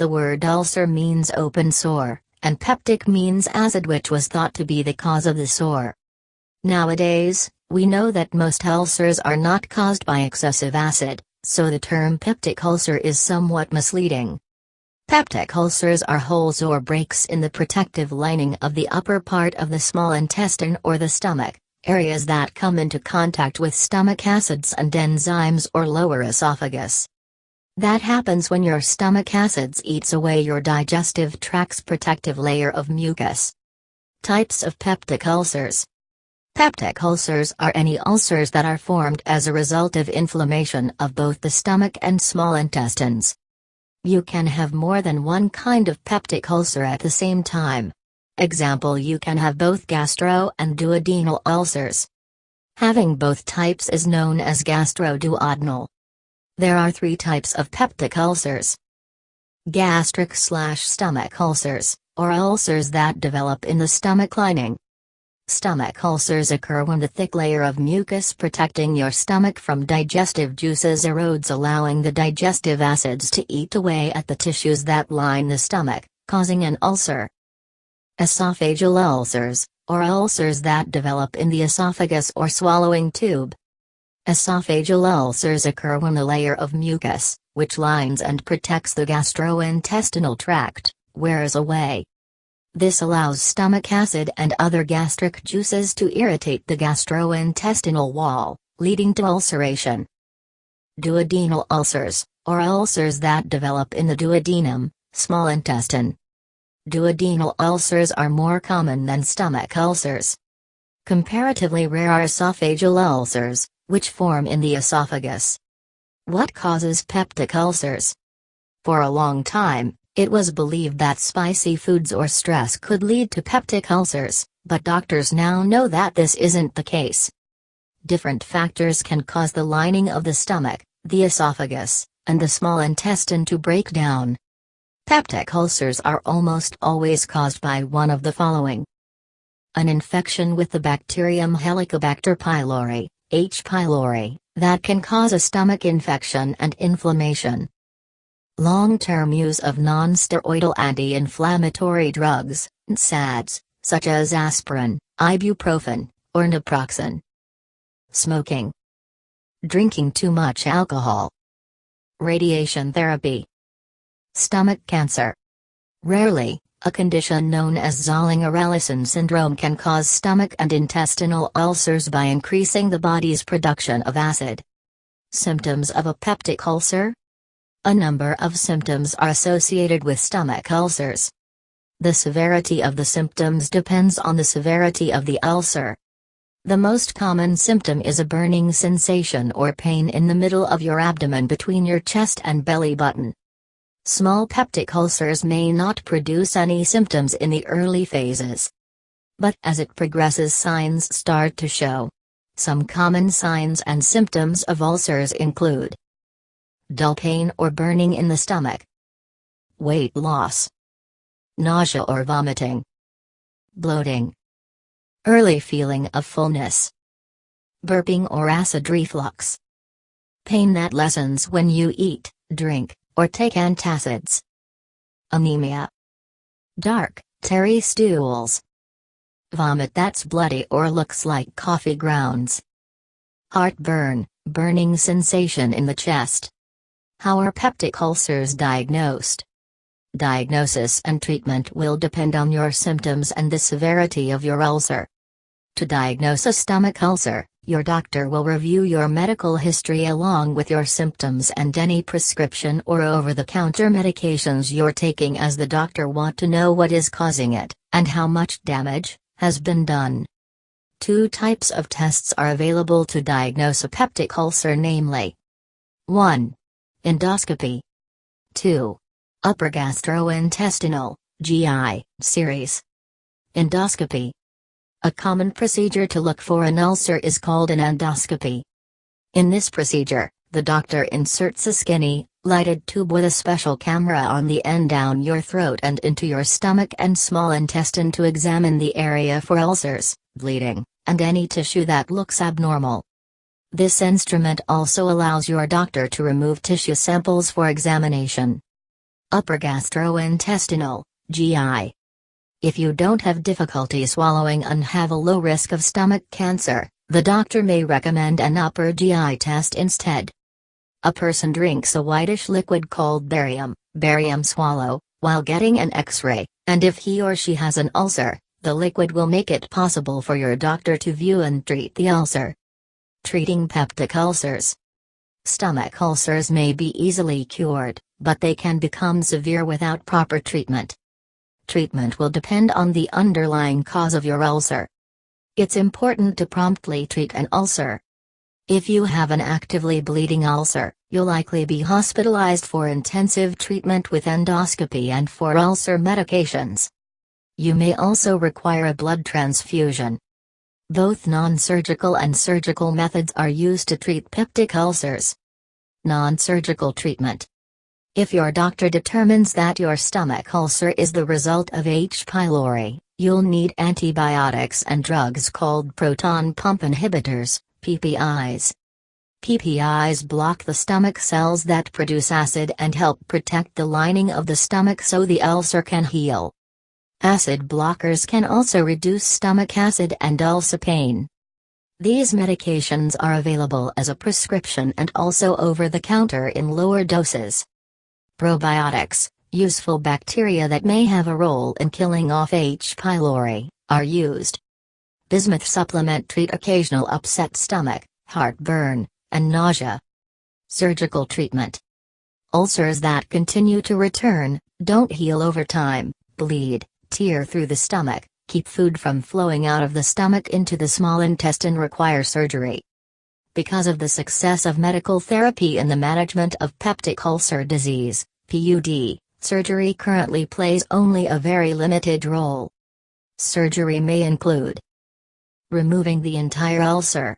The word ulcer means open sore, and peptic means acid, which was thought to be the cause of the sore. Nowadays, we know that most ulcers are not caused by excessive acid, so the term peptic ulcer is somewhat misleading. Peptic ulcers are holes or breaks in the protective lining of the upper part of the small intestine or the stomach, areas that come into contact with stomach acids and enzymes or lower esophagus. That happens when your stomach acids eats away your digestive tract's protective layer of mucus. Types of peptic ulcers. Peptic ulcers are any ulcers that are formed as a result of inflammation of both the stomach and small intestines. You can have more than one kind of peptic ulcer at the same time. Example: you can have both gastro and duodenal ulcers. Having both types is known as gastroduodenal. There are 3 types of peptic ulcers. Gastric/stomach ulcers, or ulcers that develop in the stomach lining. Stomach ulcers occur when the thick layer of mucus protecting your stomach from digestive juices erodes, allowing the digestive acids to eat away at the tissues that line the stomach, causing an ulcer. Esophageal ulcers, or ulcers that develop in the esophagus or swallowing tube. Esophageal ulcers occur when the layer of mucus, which lines and protects the gastrointestinal tract, wears away. This allows stomach acid and other gastric juices to irritate the gastrointestinal wall, leading to ulceration. Duodenal ulcers, or ulcers that develop in the duodenum, small intestine. Duodenal ulcers are more common than stomach ulcers. Comparatively rare are esophageal ulcers, which form in the esophagus. What causes peptic ulcers? For a long time, it was believed that spicy foods or stress could lead to peptic ulcers, but doctors now know that this isn't the case. Different factors can cause the lining of the stomach, the esophagus, and the small intestine to break down. Peptic ulcers are almost always caused by one of the following: an infection with the bacterium Helicobacter pylori, H. pylori, that can cause a stomach infection and inflammation. Long-term use of non-steroidal anti-inflammatory drugs, NSAIDs, such as aspirin, ibuprofen, or naproxen. Smoking. Drinking too much alcohol. Radiation therapy. Stomach cancer. Rarely, a condition known as Zollinger-Ellison syndrome can cause stomach and intestinal ulcers by increasing the body's production of acid. Symptoms of a peptic ulcer? A number of symptoms are associated with stomach ulcers. The severity of the symptoms depends on the severity of the ulcer. The most common symptom is a burning sensation or pain in the middle of your abdomen between your chest and belly button. Small peptic ulcers may not produce any symptoms in the early phases. But as it progresses, signs start to show. Some common signs and symptoms of ulcers include dull pain or burning in the stomach, weight loss, nausea or vomiting, bloating, early feeling of fullness, burping or acid reflux, pain that lessens when you eat, drink, or take antacids, anemia, dark, tarry stools, vomit that's bloody or looks like coffee grounds, heartburn, burning sensation in the chest. How are peptic ulcers diagnosed? Diagnosis and treatment will depend on your symptoms and the severity of your ulcer. To diagnose a stomach ulcer, your doctor will review your medical history along with your symptoms and any prescription or over-the-counter medications you're taking, as the doctor want to know what is causing it, and how much damage has been done. 2 types of tests are available to diagnose a peptic ulcer, namely 1. Endoscopy. 2. Upper gastrointestinal, GI, series. Endoscopy. A common procedure to look for an ulcer is called an endoscopy. In this procedure, the doctor inserts a skinny, lighted tube with a special camera on the end down your throat and into your stomach and small intestine to examine the area for ulcers, bleeding, and any tissue that looks abnormal. This instrument also allows your doctor to remove tissue samples for examination. Upper gastrointestinal, GI. If you don't have difficulty swallowing and have a low risk of stomach cancer, the doctor may recommend an upper GI test instead. A person drinks a whitish liquid called barium swallow, while getting an X-ray, and if he or she has an ulcer, the liquid will make it possible for your doctor to view and treat the ulcer. Treating peptic ulcers. Stomach ulcers may be easily cured, but they can become severe without proper treatment. Treatment will depend on the underlying cause of your ulcer. It's important to promptly treat an ulcer. If you have an actively bleeding ulcer, you'll likely be hospitalized for intensive treatment with endoscopy and for ulcer medications. You may also require a blood transfusion. Both non-surgical and surgical methods are used to treat peptic ulcers. Non-surgical treatment. If your doctor determines that your stomach ulcer is the result of H. pylori, you'll need antibiotics and drugs called proton pump inhibitors, PPIs. PPIs block the stomach cells that produce acid and help protect the lining of the stomach so the ulcer can heal. Acid blockers can also reduce stomach acid and ulcer pain. These medications are available as a prescription and also over the counter in lower doses. Probiotics, useful bacteria that may have a role in killing off H. pylori, are used. Bismuth supplement treat occasional upset stomach, heartburn, and nausea. Surgical treatment. Ulcers that continue to return, don't heal over time, bleed, tear through the stomach, keep food from flowing out of the stomach into the small intestine require surgery. Because of the success of medical therapy in the management of peptic ulcer disease, PUD, surgery currently plays only a very limited role. Surgery may include removing the entire ulcer,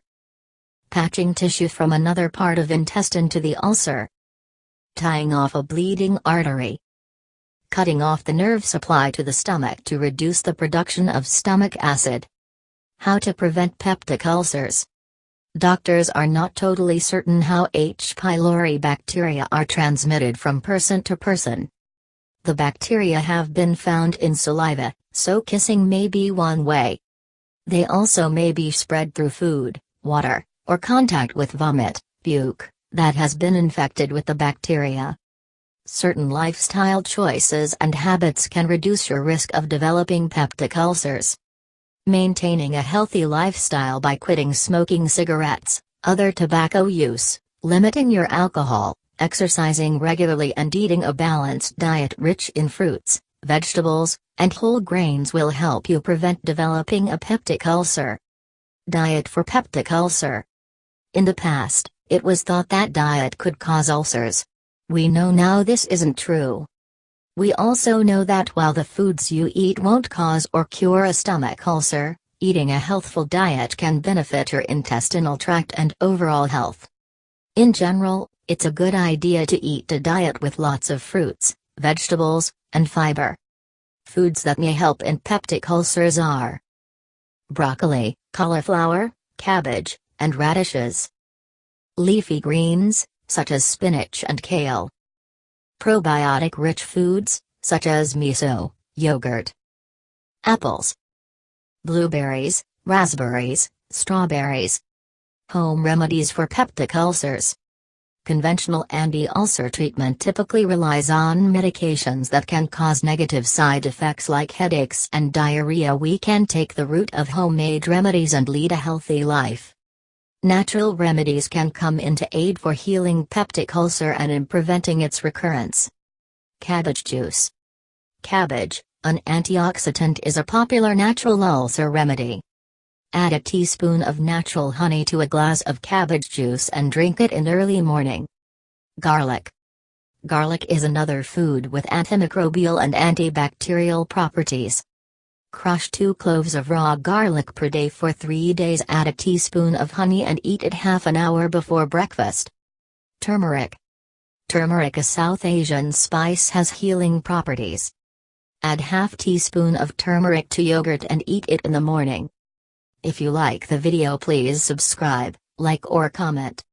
patching tissue from another part of intestine to the ulcer, tying off a bleeding artery, cutting off the nerve supply to the stomach to reduce the production of stomach acid. How to prevent peptic ulcers. Doctors are not totally certain how H. pylori bacteria are transmitted from person to person. The bacteria have been found in saliva, so kissing may be one way. They also may be spread through food, water, or contact with vomit, puke, that has been infected with the bacteria. Certain lifestyle choices and habits can reduce your risk of developing peptic ulcers. Maintaining a healthy lifestyle by quitting smoking cigarettes, other tobacco use, limiting your alcohol, exercising regularly and eating a balanced diet rich in fruits, vegetables, and whole grains will help you prevent developing a peptic ulcer. Diet for peptic ulcer. In the past, it was thought that diet could cause ulcers. We know now this isn't true. We also know that while the foods you eat won't cause or cure a stomach ulcer, eating a healthful diet can benefit your intestinal tract and overall health. In general, it's a good idea to eat a diet with lots of fruits, vegetables, and fiber. Foods that may help in peptic ulcers are broccoli, cauliflower, cabbage, and radishes. Leafy greens, such as spinach and kale. Probiotic-rich foods, such as miso, yogurt. Apples. Blueberries, raspberries, strawberries. Home remedies for peptic ulcers. Conventional anti-ulcer treatment typically relies on medications that can cause negative side effects like headaches and diarrhea. We can take the route of homemade remedies and lead a healthy life. Natural remedies can come into aid for healing peptic ulcer and in preventing its recurrence. Cabbage juice. Cabbage, an antioxidant, is a popular natural ulcer remedy. Add a teaspoon of natural honey to a glass of cabbage juice and drink it in early morning. Garlic. Garlic is another food with antimicrobial and antibacterial properties. Crush 2 cloves of raw garlic per day for 3 days. Add a teaspoon of honey and eat it half an hour before breakfast. Turmeric. Turmeric, a South Asian spice, has healing properties. Add half teaspoon of turmeric to yogurt and eat it in the morning. If you like the video, please subscribe, like or comment.